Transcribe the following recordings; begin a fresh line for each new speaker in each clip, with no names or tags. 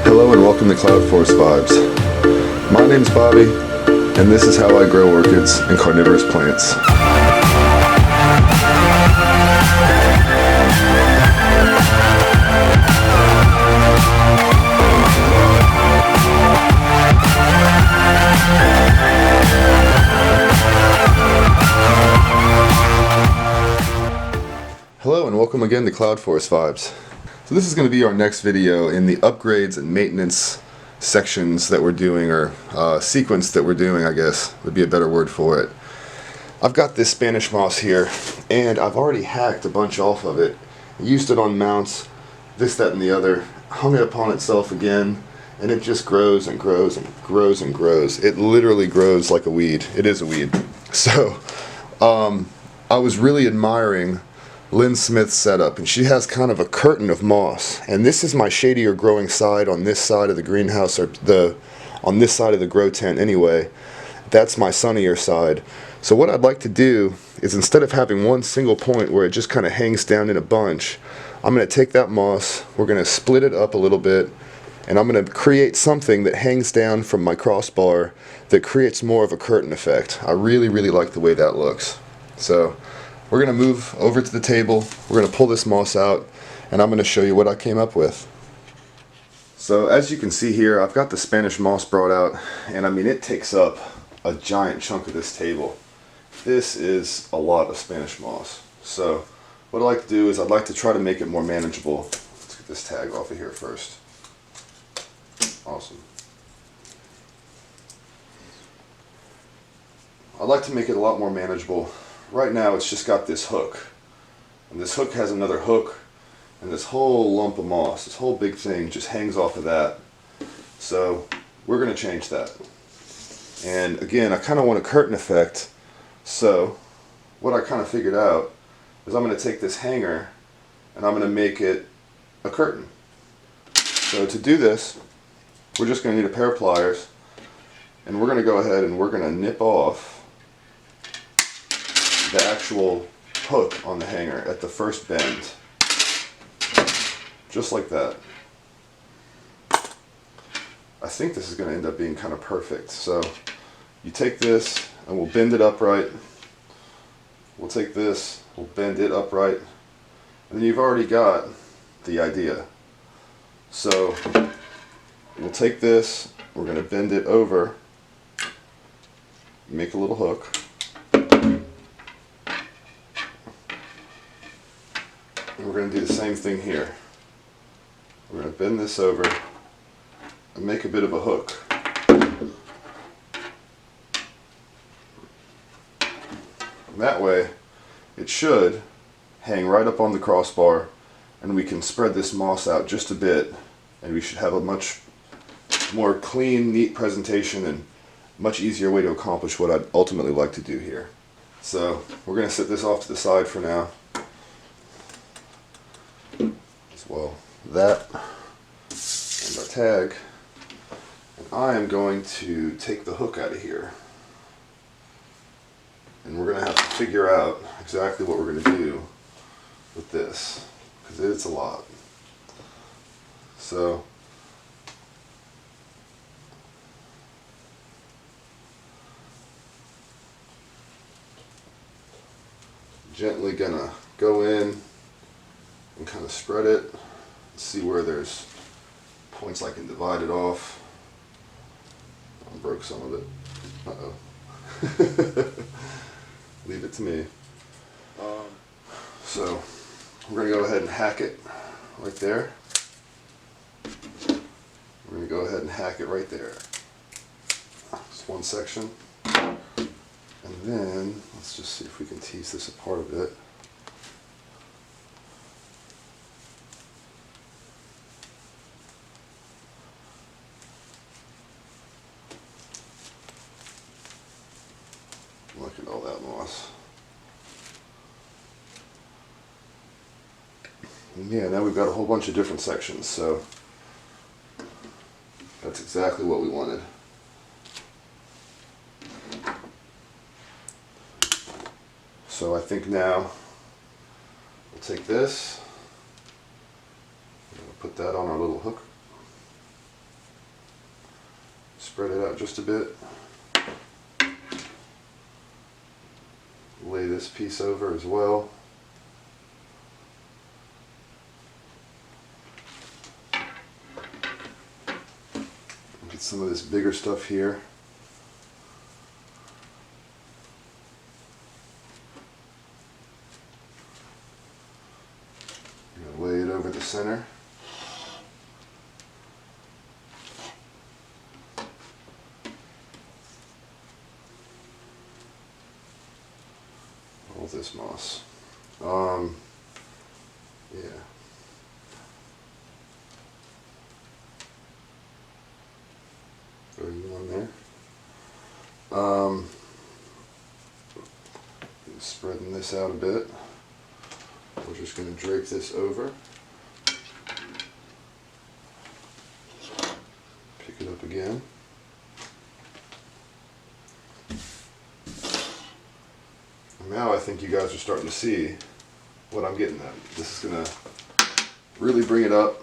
Hello and welcome to Cloud Forest Vibes. My name's Bobby, and this is how I grow orchids and carnivorous plants. Hello and welcome again to Cloud Forest Vibes. So this is going to be our next video in the upgrades and maintenance sections that we're doing, or sequence that we're doing, I guess would be a better word for it. I've got this Spanish moss here, and I've already hacked a bunch off of it, used it on mounts, this, that, and the other, hung it upon itself again, and it just grows and grows and grows and grows. It literally grows like a weed. It is a weed. So I was really admiring Lynn Smith's setup, and she has kind of a curtain of moss, and this is my shadier growing side on this side of the greenhouse, or on this side of the grow tent anyway. That's my sunnier side. So what I'd like to do is, instead of having one single point where it just kind of hangs down in a bunch, I'm going to take that moss, we're going to split it up a little bit, and I'm going to create something that hangs down from my crossbar that creates more of a curtain effect. I really like the way that looks. So we're going to move over to the table, we're going to pull this moss out, and I'm going to show you what I came up with. So as you can see here, I've got the Spanish moss brought out, and I mean, it takes up a giant chunk of this table. This is a lot of Spanish moss. So what I like to do is I'd like to try to make it more manageable. Let's get this tag off of here first. Awesome. I'd like to make it a lot more manageable. Right now it's just got this hook, and this hook has another hook, and this whole lump of moss, this whole big thing just hangs off of that. So we're going to change that. And again, I kind of want a curtain effect, so what I kind of figured out is I'm going to take this hanger and I'm going to make it a curtain. So to do this, we're just going to need a pair of pliers, and we're going to go ahead and we're going to nip off the actual hook on the hanger at the first bend, just like that. I think this is going to end up being kind of perfect. So you take this and we'll bend it upright, we'll take this, we'll bend it upright, and then you've already got the idea. So we'll take this, we're going to bend it over, make a little hook, and we're going to do the same thing here. We're going to bend this over and make a bit of a hook. And that way it should hang right up on the crossbar, and we can spread this moss out just a bit, and we should have a much more clean, neat presentation and much easier way to accomplish what I'd ultimately like to do here. So we're going to set this off to the side for now. As well, that and our tag. And I am going to take the hook out of here, and we're going to have to figure out exactly what we're going to do with this, because it's a lot. So gently gonna go in and kind of spread it, see where there's points I can divide it off. I broke some of it. Uh-oh. Leave it to me. So we're going to go ahead and hack it right there. We're going to go ahead and hack it right there. Just one section. And then let's just see if we can tease this apart a bit. Look at all that moss. And yeah, now we've got a whole bunch of different sections, so that's exactly what we wanted. So I think now we'll take this, put that on our little hook, Spread it out just a bit. Lay this piece over as well. Get some of this bigger stuff here. I'm going to lay it over the center. All this moss. Yeah. Throw you on there. Spreading this out a bit. We're just going to drape this over. Pick it up again. Now I think you guys are starting to see what I'm getting at. This is going to really bring it up.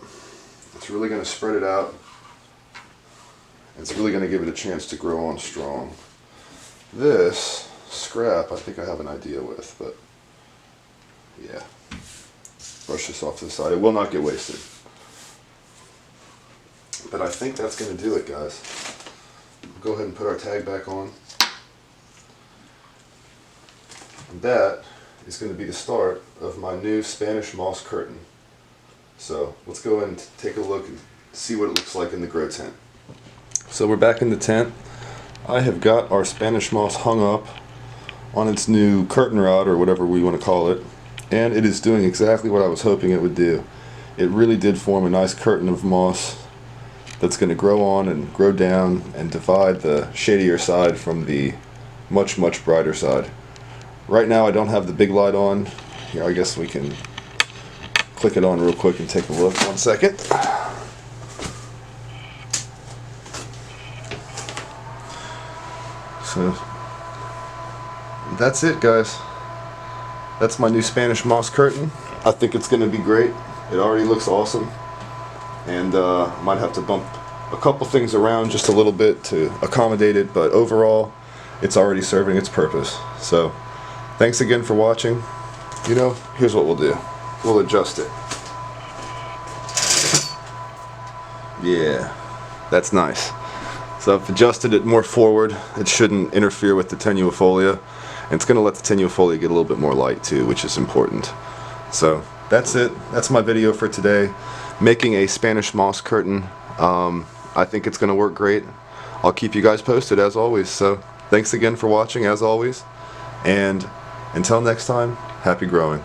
It's really going to spread it out. It's really going to give it a chance to grow on strong. This scrap I think I have an idea with, but yeah. Brush this off to the side. It will not get wasted. But I think that's going to do it, guys. Go ahead and put our tag back on. And that is going to be the start of my new Spanish moss curtain. So let's go and take a look and see what it looks like in the grow tent. So we're back in the tent. I have got our Spanish moss hung up on its new curtain rod, or whatever we want to call it, and it is doing exactly what I was hoping it would do. It really did form a nice curtain of moss that's going to grow on and grow down and divide the shadier side from the much, much brighter side. Right now I don't have the big light on. Here, I guess we can click it on real quick and take a look. 1 second. So that's it, guys. That's my new Spanish moss curtain. I think it's going to be great. It already looks awesome. And might have to bump a couple things around just a little bit to accommodate it, but overall it's already serving its purpose. So thanks again for watching. You know, here's what we'll do. We'll adjust it. Yeah, that's nice. So I've adjusted it more forward. It shouldn't interfere with the tenuifolia. And it's going to let the tenuifolia get a little bit more light too, which is important. So that's it. That's my video for today. Making a Spanish moss curtain. I think it's going to work great. I'll keep you guys posted as always. So thanks again for watching as always. And until next time, happy growing.